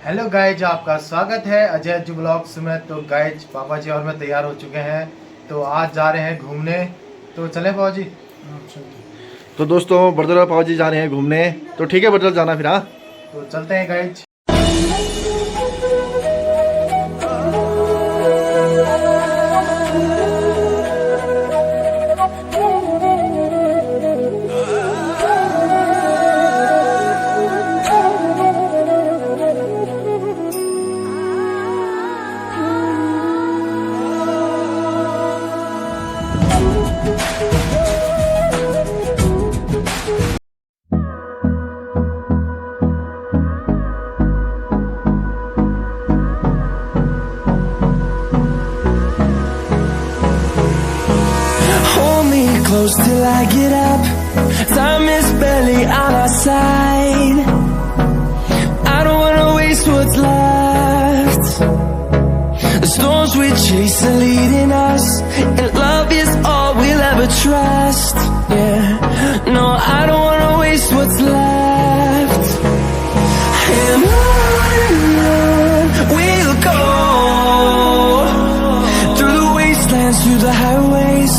Hello guys, आपका स्वागत है अजय अज्जू ब्लॉग्स में। तो गाइज पापा जी और मैं तैयार हो चुके हैं, तो आज जा रहे हैं घूमने। तो चले पापा जी। तो दोस्तों बर्दर पापा जी जा रहे हैं घूमने, तो ठीक है बर्दर जाना फिर। हाँ तो चलते हैं guys. Close till I get up. Time is barely on our side. I don't wanna waste what's left. The storms we chase are leading us, and love is all we'll ever trust. Yeah, no, I don't wanna waste what's left. And on we'll go, through the wastelands, through the highways,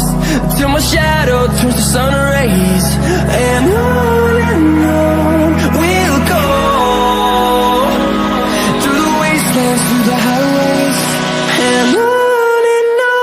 till my shadow turns to sun rays. And on we'll go, through the wastelands, through the highways, and on we'll go.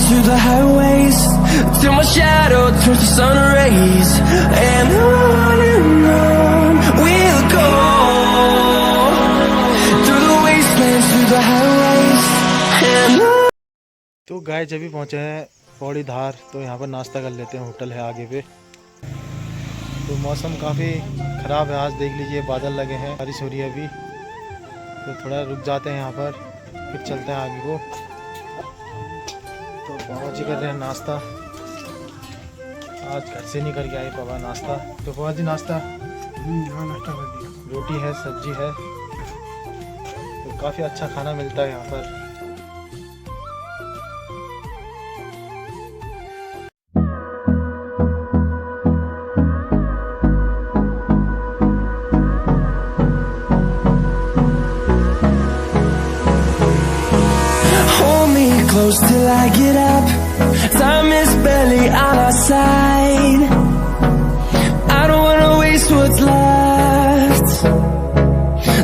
Through the highways, till my shadow turns to sun rays. And on we'll go, through the wastelands, through the highways, and on. तो guys अभी पहुंचे हैं पौड़ी धार, तो यहाँ पर नाश्ता कर लेते हैं, होटल है आगे पे। तो मौसम काफ़ी ख़राब है आज, देख लीजिए बादल लगे हैं, बारिश हो रही है अभी। तो थोड़ा रुक जाते हैं यहाँ पर, फिर चलते हैं आगे को। तो पापा जी कर रहे हैं नाश्ता, आज घर से नहीं करके आए पापा नाश्ता। तो पापा जी नाश्ता नाश्ता कर दिया, रोटी है, सब्जी है, तो काफ़ी अच्छा खाना मिलता है यहाँ पर। Close till I get up. Time is barely on our side. I don't wanna waste what's left.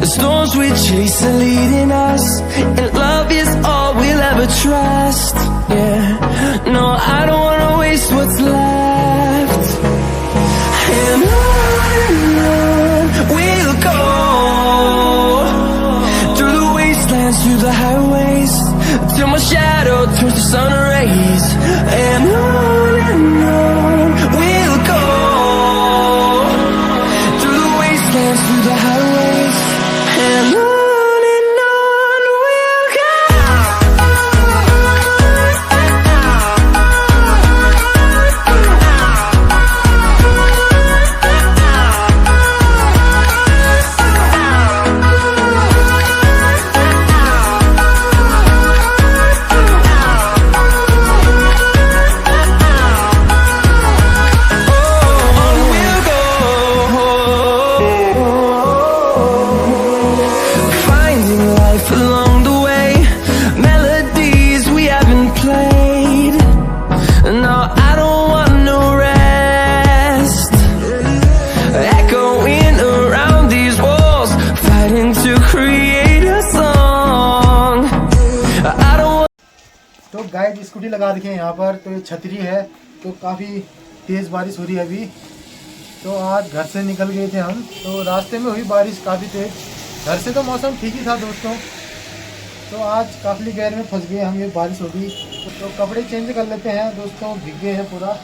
The storms we chase are leading us, and love is all we'll ever trust. Yeah, no, I don't wanna waste what's left. And on we'll go, through the wastelands, through the highways, till my shadow turns to sun rays. And on we'll go, through the wastelands, through the highways, and on we'll go. तो guide scooty लगा रखी है यहाँ पर, तो ये छतरी है, तो काफ़ी तेज़ बारिश हो रही है अभी। तो आज घर से निकल गए थे हम, तो रास्ते में हुई बारिश काफ़ी तेज़। घर से तो मौसम ठीक ही था दोस्तों, तो आज काफ़ी गैर में फंस गए हम, ये बारिश होगी। तो कपड़े चेंज कर लेते हैं दोस्तों, भीग गए हैं पूरा।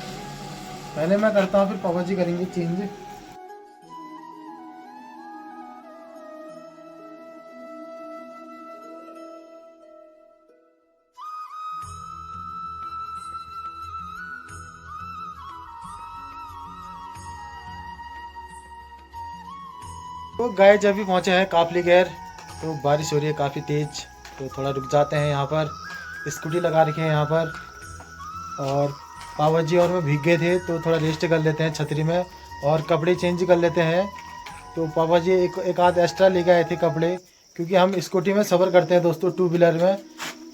पहले मैं करता हूँ, फिर पापा जी करेंगे चेंज। तो गाइस अभी पहुंचे हैं काफली गैर, तो बारिश हो रही है काफ़ी तेज़, तो थोड़ा रुक जाते हैं यहाँ पर। स्कूटी लगा रखी है यहाँ पर, और पापा जी और मैं भीग गए थे, तो थोड़ा रेस्ट कर लेते हैं छतरी में और कपड़े चेंज कर लेते हैं। तो पापा जी एक आध एक्स्ट्रा लेके आए थे कपड़े, क्योंकि हम स्कूटी में सफ़र करते हैं दोस्तों, 2 व्हीलर में,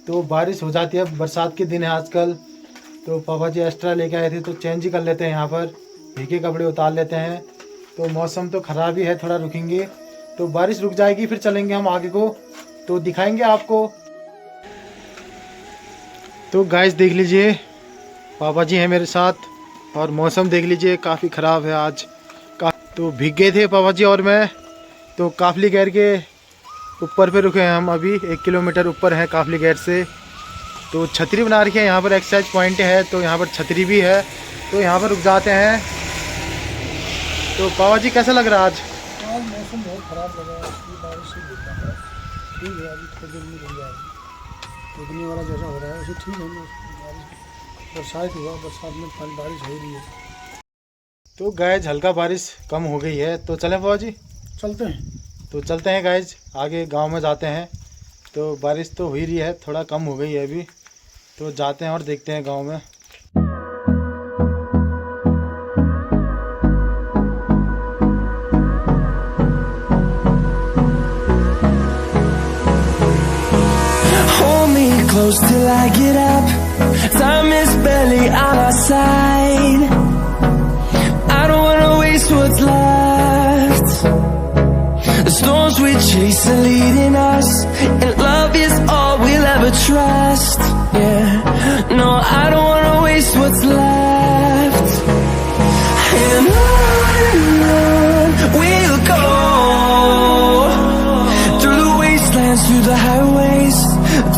तो बारिश हो जाती है, बरसात के दिन है आजकल। तो पापा जी एक्स्ट्रा लेके आए थे, तो चेंज कर लेते हैं यहाँ पर, भीगे कपड़े उतार लेते हैं। तो मौसम तो ख़राब ही है, थोड़ा रुकेंगे, तो बारिश रुक जाएगी फिर चलेंगे हम आगे को, तो दिखाएंगे आपको। तो गाइस देख लीजिए, पापा जी हैं मेरे साथ, और मौसम देख लीजिए काफ़ी ख़राब है आज तो भीग गए थे पापा जी और मैं। तो काफली गैर के ऊपर पे रुके हैं हम, अभी 1 किलोमीटर ऊपर है काफली गैर से। तो छतरी बना रखी है यहाँ पर, एक्सरसाइज पॉइंट है, तो यहाँ पर छतरी भी है, तो यहाँ पर रुक जाते हैं। तो पापा जी कैसा लग रहा है आज? मौसम बहुत ख़राब लगा है, बारिश से गिरता है, ठीक है, अभी थोड़ी देर में गिर जाएगी, रुकने वाला जैसा हो रहा है वैसे ठीक है। बरसात हुआ, बरसात में पानी बारिश हो रही है। तो गाइज हल्का बारिश कम हो गई है, तो चलें पापा जी? चलते हैं। तो चलते हैं गाइज, आगे गांव में जाते हैं। तो बारिश तो हो ही रही है, थोड़ा कम हो गई है अभी, तो जाते हैं और देखते हैं गांव में। Close till I get up. Time is barely on our side. I don't wanna waste what's left. The storms we chase are leading us, and love is all we'll ever trust. Yeah, no, I don't wanna waste what's left. And on we'll go, through the wastelands, through the highways,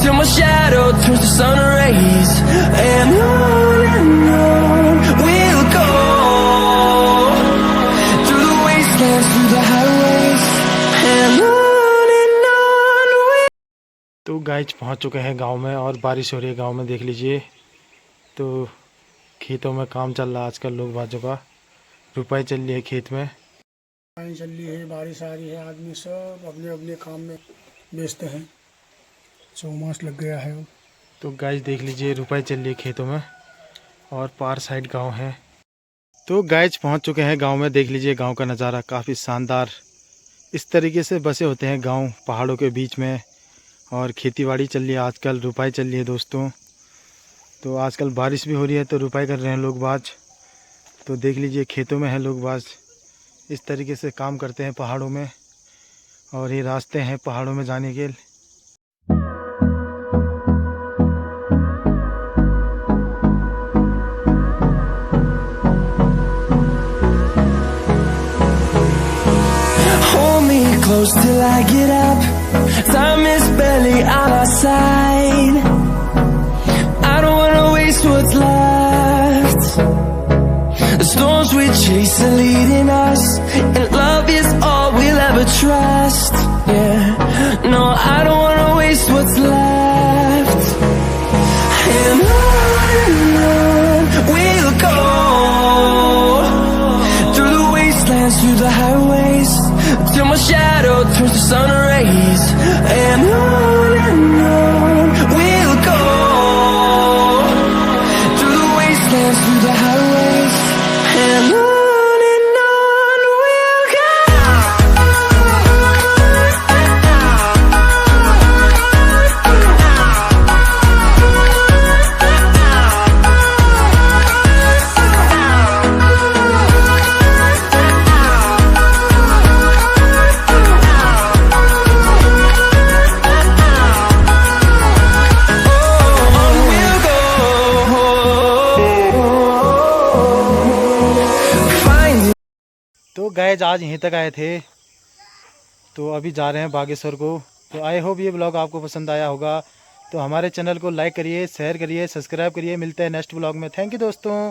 till my shadow turns to sun rays. And on we'll go, through the wastelands, through the highways, and on we'll... तो guys पहुंच चुके हैं गांव में, और बारिश हो रही है गांव में, देख लीजिए। तो खेतों में काम चल रहा है आजकल, लोग बाजों का रुपए चल रही है खेत में, पानी चल रही है, बारिश आ रही है, आदमी सब अपने अपने काम में व्यस्त हैं, चौमास लग गया है। तो गाइज देख लीजिए, रुपए चल रही है खेतों में, और पार साइड गांव है। तो गाइज पहुंच चुके हैं गांव में, देख लीजिए गांव का नज़ारा काफ़ी शानदार। इस तरीके से बसे होते हैं गांव पहाड़ों के बीच में, और खेतीबाड़ी चल रही है आजकल, रुपाई चल रही है दोस्तों। तो आजकल बारिश भी हो रही है, तो रुपाई कर रहे हैं लोग बाज। तो देख लीजिए खेतों में हैं लोग बाज, इस तरीके से काम करते हैं पहाड़ों में, और ये रास्ते हैं पहाड़ों में जाने के। Close till I get up. Time is barely on our side. I don't wanna waste what's left. The storms we chase are leading us, and love is all we'll ever trust. Yeah, no, I don't wanna waste what's left. And on we'll go, through the wastelands, through the highways, till my shadow turns to sun rays. And on we'll go, through the wastelands, through the highways, and on we'll go. तो guys आज यहीं तक आए थे, तो अभी जा रहे हैं बागेश्वर को। तो आई होप ये ब्लॉग आपको पसंद आया होगा। तो हमारे चैनल को लाइक करिए, शेयर करिए, सब्सक्राइब करिए। मिलते हैं नेक्स्ट ब्लॉग में। थैंक यू दोस्तों।